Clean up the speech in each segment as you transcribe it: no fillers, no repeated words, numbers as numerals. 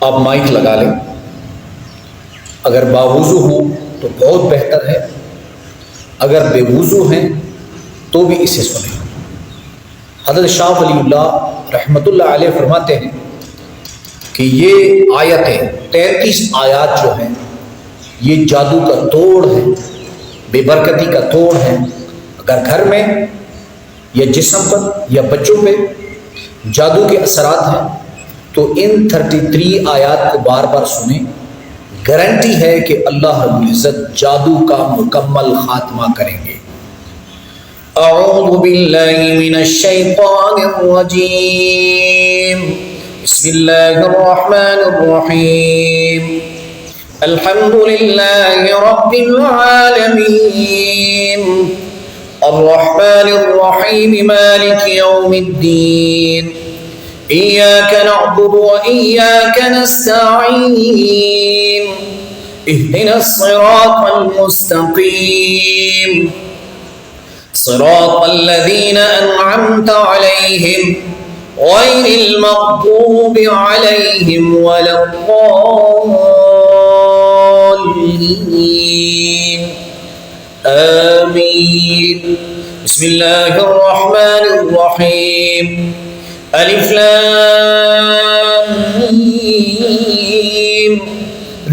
आप माइक लगा लें। अगर बावुज़ू हो तो बहुत बेहतर है, अगर बेवुज़ू हैं तो भी इसे सुनें। हज़रत शाह वलीउल्लाह रहमतुल्लाह अलैह फरमाते हैं कि ये आयतें 33 आयात जो हैं ये जादू का तोड़ है, बेबरकती का तोड़ है। अगर घर में या जिस्म पर या बच्चों पे जादू के असरात हैं तो इन 33 आयात को बार बार सुने। गारंटी है कि अल्लाह रब्बुल इज़्ज़त जादू का मुकम्मल खात्मा करेंगे। अऊज़ु बिल्लाहि मिनश शैतानिर रजीम। बिस्मिल्लाहिर रहमानिर रहीम। अल्हम्दुलिल्लाहि रब्बिल आलमीन। अर्रहमानिर रहीम मालिकि यौमिद्दीन। इय्याका नअबुदु व इय्याका नस्तईन। इहदिनस सिरातल मुस्तकीम। सिरातल लज़ीना अनअमता अलैहिम गैरिल मग़दूबि अलैहिम वलद्दाल्लीन। आमीन। बिस्मिल्लाहिर रहमानिर रहीम। अलिफ लाम मीम।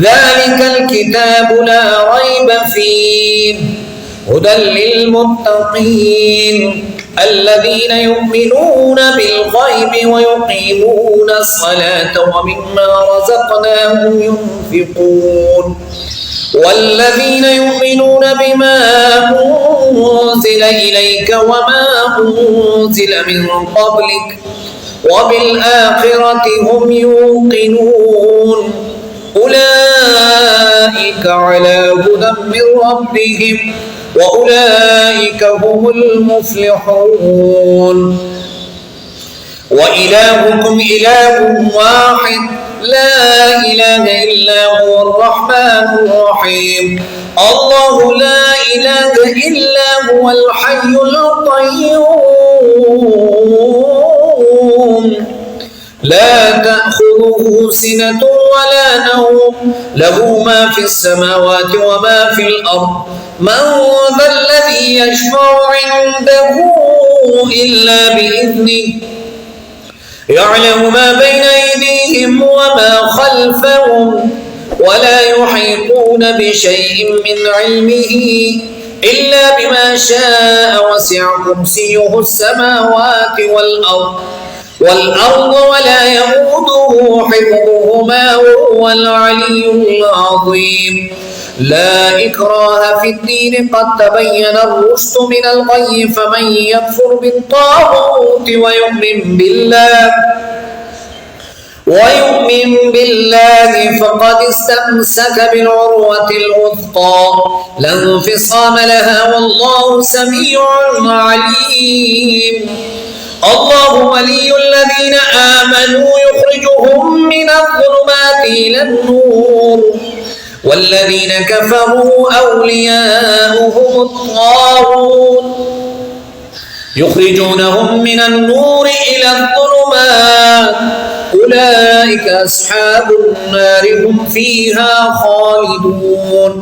ज़ालिकल किताबु ला रैब फ़ीह हुदल लिल मुत्तक़ीन अल्लज़ीना युमिनूना बिल ग़ैबि व युक़ीमूना अस्सलाता व मिम्मा रज़क़नाहुम युनफ़िक़ून वल्लज़ीना युमिनूना बिमा उन्ज़िला इलैका व मा उन्ज़िला मिन क़ब्लिक व बिल आख़िरति हुम युक़िनून उलाइका अला हुदम मिन रब्बिहिम व उलाइका हुमुल मुफ़्लिहून। व इलाहुकुम इलाहुन वाहिद ला इलाहा इल्ला हुवर रहमानुर रहीम। अल्लाहु ला इलाहा इल्ला हुवल हय्युल क़य्यूम ला तअख़ुज़ुहु सिनतुन वला नौम लहु मा फ़िस समावाति व मा फ़िल अर्ज़ मन ज़ल्लज़ी यशफ़अु इन्दहु इल्ला बिइज़निहि यअलमु मा बैन अयदीहिम व मा ख़ल्फ़हुम वला युहीतूना बिशैइन मिन इल्मिहि इल्ला बिमा शाअ वसिअ कुर्सियुहुस समावाति वल अर्ज़ वला यऊदुहु हिफ़्ज़ुहुमा वहुवल अलिय्युल अज़ीम। ला इक्राह फिद्दीन क़द तबय्यनर रुश्द मिनल ग़य्य फमन यकफ़ुर बित्ताग़ूत व यु'मिन बिल्लाहि फ़क़द इस्तमसक बिल-उर्वतिल वुथक़ा ला इंफ़िसाम लहा वल्लाहु समीउन अलीम। अल्लाहु वलियुल लज़ीना आमनू युख़रिजुहुम मिनज़-ज़ुलुमाति इलन-नूर वल्लज़ीना कफ़रू अवलियाउहुमुत-ताग़ूत युख़रिजूनहुम मिनन-नूर इलज़-ज़ुलुमात उलाइका अस्हाबुन-नार हुम फ़ीहा ख़ालिदून।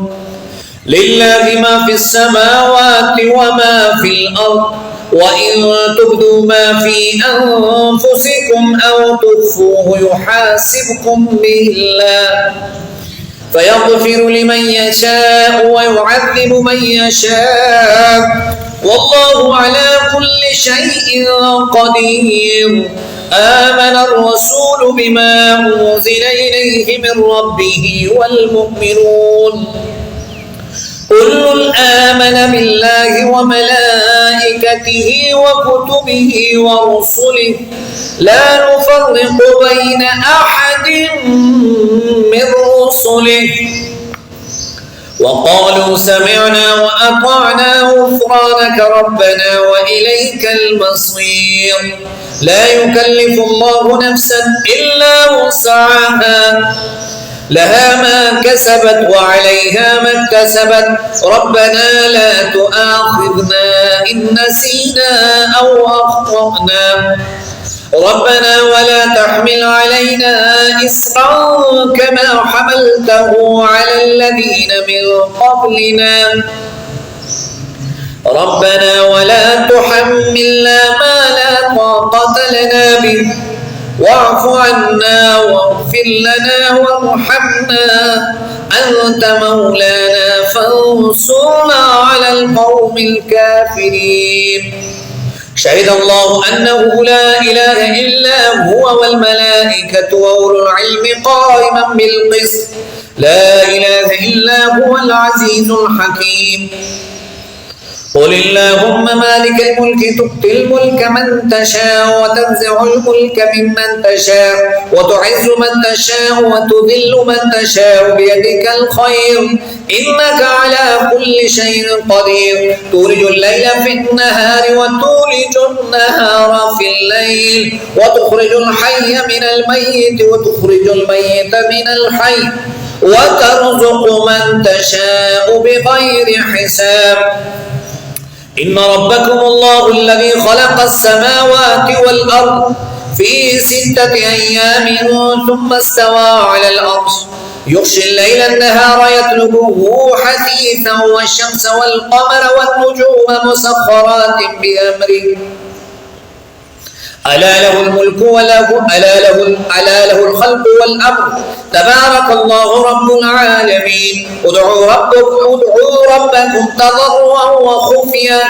लिल्लाहि मा फ़िस-समावाति व मा फ़िल-अर्ज़ وَإِن تُبْدُوا مَا فِي أَنفُسِكُمْ أَوْ تُخْفُوهُ يُحَاسِبْكُم بِهِ اللَّهُ فَيَغْفِرُ لِمَن يَشَاءُ وَيُعَذِّبُ مَن يَشَاءُ وَاللَّهُ عَلَى كُلِّ شَيْءٍ قَدِيرٌ آمَنَ الرَّسُولُ بِمَا أُنزِلَ إِلَيْهِ مِن رَّبِّهِ وَالْمُؤْمِنُونَ كل آمن بالله وملائكته وكتبه ورسله لا نفرق بين أحد من رسله وقالوا سمعنا وأطعنا غفرانك ربنا وإليك المصير. لا يكلف الله نفسا إلا وسعها لها ما كسبت وعليها ما اكتسبت ربنا لا تؤاخذنا إن نسينا أو أخطأنا ربنا ولا تحمل علينا إصرا كما حملته على الذين من قبلنا ربنا ولا تحملنا ما لا طاقة لنا به واعف عنا واغفر لنا وارحمنا أنت مولانا فانصرنا على القوم الكافرين. شهد الله أنه لا إله إلا هو والملائكة وأولو العلم قائما بالقسط لا إله إلا هو العزيز الحكيم. قل اللهم مالك الملك تؤتي الملك من تشاء وتنزع الملك ممن تشاء وتعز من تشاء وتذل من تشاء بيدك الخير إنك على كل شيء قدير. تولج الليل في النهار وتولج النهار في الليل وتخرج الحي من الميت وتخرج الميت من الحي وترزق من تشاء بغير حساب. إن ربكم الله الذي خلق السماوات والأرض في 6 أيام ثم استوى على العرش يغشي الليل النهار يطلبه حثيثا والشمس والقمر والنجوم مسخرات بأمره ألا له الملك ألا له الخلق والأمر تبارك الله رب العالمين. ادعوا ربكم تضرعا وخفيا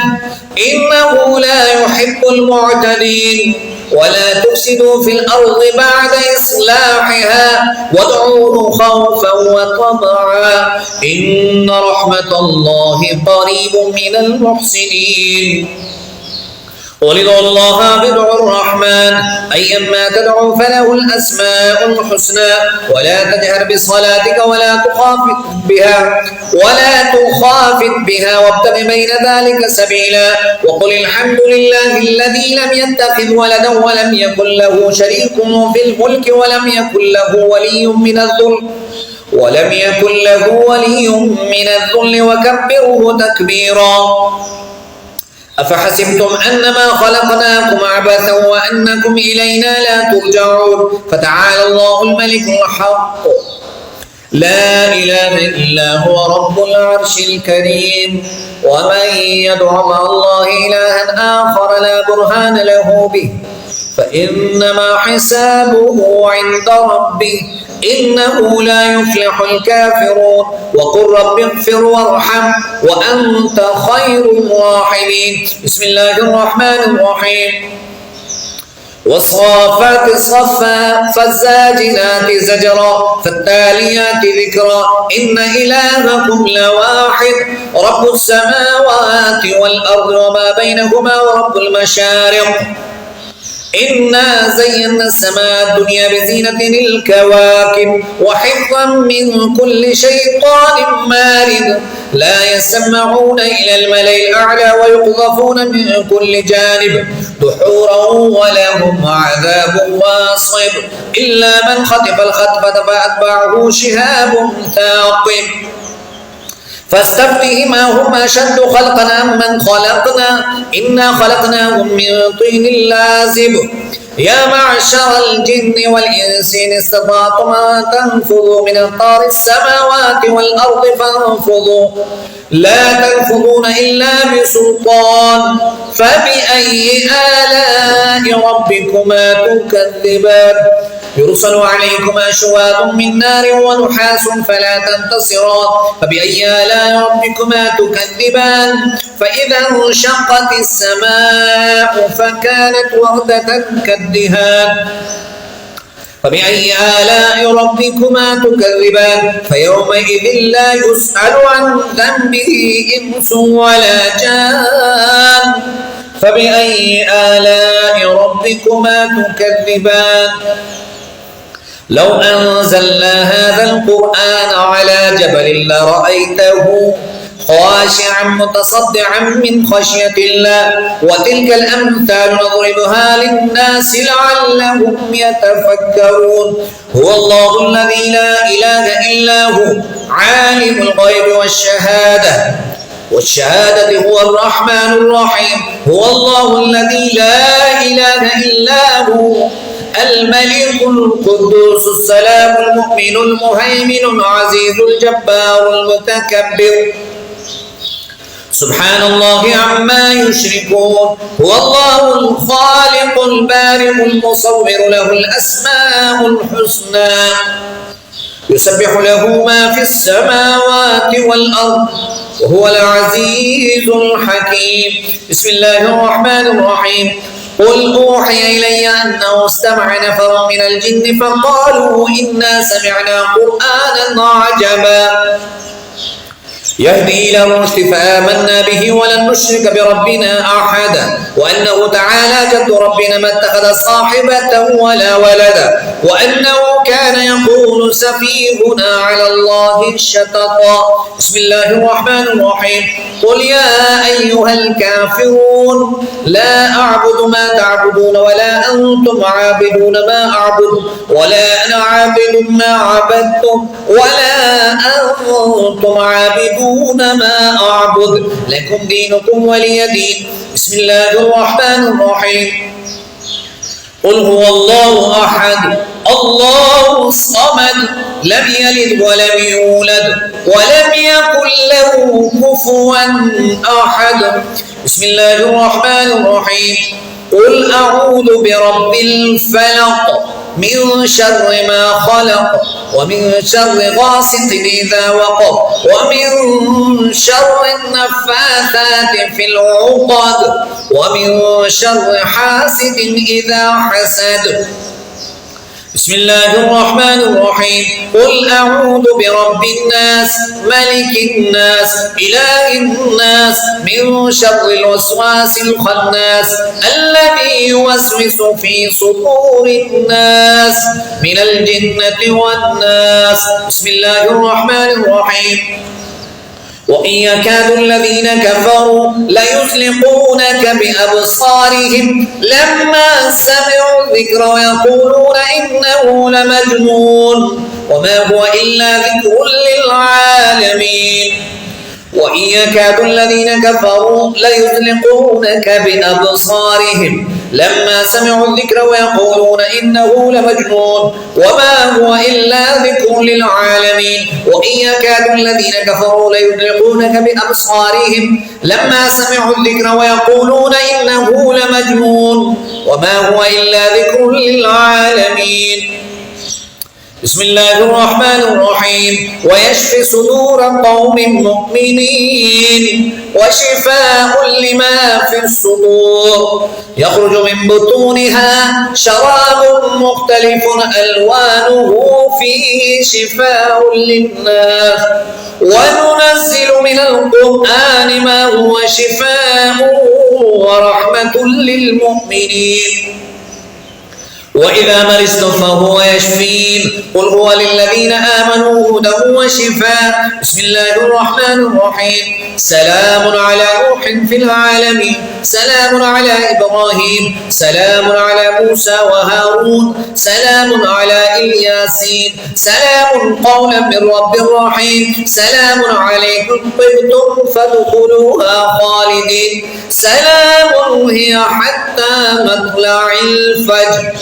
إنه لا يحب المعتدين. ولا تفسدوا في الأرض بعد إصلاحها وادعوه خوفا وطمعا إن رحمة الله قريب من المحسنين. قل ادعوا الله بدعوا الرحمن أيما تدعوا فله الأسماء الحسنى ولا تجهر بصلاتك ولا تخافت بها وابتغ بين ذلك سبيلا. وقل الحمد لله الذي لم يتخذ ولدا ولم يكن له شريك في الملك ولم يكن له ولي من الذل وكبره تكبيرا. أفحسبتم أنما خلقناكم عبثا وأنكم إلينا لا ترجعون فتعالى الله الملك الحق لا إله إلا هو رب العرش الكريم. ومن يدع مع الله إلها آخر لا برهان له به فإنما حسابه عند ربه إنه لا يفلح الكافرون. وقل رب اغفر وارحم وأنت خير الراحمين. بسم الله الرحمن الرحيم. والصافات صفا فالزاجرات زجرا فالتاليات ذكرا إن إلهكم لواحد رب السماوات والأرض وما بينهما ورب المشارق. إنا زينا السماء الدنيا بزينة الكواكب وحفظا من كل شيطان مارد لا يسمعون إلى الملأ الأعلى ويقذفون من كل جانب دحورا ولهم عذاب واصب إلا من خطف الخطفة فأتبعه شهاب ثاقب. فاستفتهم هم أشد خلقا أم من خلقنا إنا خلقناهم من طين لازب. يا معشر الجن والإنس إن استطعتم أن تنفذوا من أقطار السماوات والأرض فانفذوا لا تنفذون إلا بسلطان. فبأي آلاء ربكما تكذبان يرسل عليكما شواظ من نار ونحاس فلا تنتصران. فبأي آلاء ربكما تكذبان فإذا انشقت السماء فكانت وردة كالدهان. فبأي آلاء ربكما تكذبان فيومئذ لا يسأل عن ذنبه إنس ولا جان. فبأي آلاء ربكما تكذبان لو أنزلنا هذا القرآن على جبل لرأيته خاشعا متصدعا من خشية الله وتلك الأمثال نضربها للناس لعلهم يتفكرون. هو الله الذي لا إله إلا هو عالم الغيب والشهادة والشهادة هو الرحمن الرحيم، هو الله الذي لا إله إلا هو، الملك القدوس السلام المؤمن المهيمن العزيز الجبار المتكبر، سبحان الله عما يشركون، هو الله الخالق البارئ المصور، له الأسماء الحسنى، يسبح له ما في السماوات والأرض، وهو العزيز الحكيم. بسم الله الرحمن الرحيم. قل أوحي إلي أنه استمع نفر من الجن فقالوا إنا سمعنا قرآنا عجبا يهدي إلى الرشد فآمنا به ولن نشرك بربنا أحدا، وأنه تعالى جد ربنا ما اتخذ صاحبة ولا ولدا، وأنه كان يقول سفيهنا على الله شططا. بسم الله الرحمن الرحيم. قل يا أيها الكافرون لا أعبد ما تعبدون ولا أنتم عابدون ما أعبد ولا أنا عابد ما عبدتم ولا أنتم عابدون ما أعبد، لكم دينكم ولي دين. بسم الله الرحمن الرحيم. قل هو الله أحد الله الصمد لم يلد ولم يولد ولم يكن له كفوا أحد. بسم الله الرحمن الرحيم. قل أعوذ برب الفلق من شر ما خلق ومن شر غاسق إذا وقب ومن شر النفاثات في العقد ومن شر حاسد إذا حسد. بسم الله الرحمن الرحيم. قل أعوذ برب الناس ملك الناس إله الناس من شر الوسواس الخناس الذي يوسوس في صدور الناس من الجنة والناس. بسم الله الرحمن الرحيم. وإن يكاد الذين كفروا ليزلقونك بأبصارهم لما سمعوا الذكر ويقولون إنه لمجنون وما هو إلا ذكر للعالمين. وإن يكاد الذين كفروا ليزلقونك بأبصارهم لما سمعوا الذكر ويقولون إنه لمجنون وما هو إلا ذكر للعالمين. وإن يكاد الذين كفروا ليزلقونك بأبصارهم لما سمعوا الذكر ويقولون إنه لمجنون وما هو إلا ذكر للعالمين. بسم الله الرحمن الرحيم. ويشفي صدور قوم مؤمنين وشفاء لما في الصدور يخرج من بطونها شراب مختلف ألوانه فيه شفاء للناس وننزل من القرآن ما هو شفاء ورحمة للمؤمنين وإذا مرضت فهو يشفين. قل هو للذين آمنوا هدى وشفاء. بسم الله الرحمن الرحيم. سلام على نوح في العالمين سلام على إبراهيم سلام على موسى وهارون سلام على الياسين سلام قولا من رب رحيم سلام عليكم طبتم فادخلوها خالدين سلام هي حتى مطلع الفجر.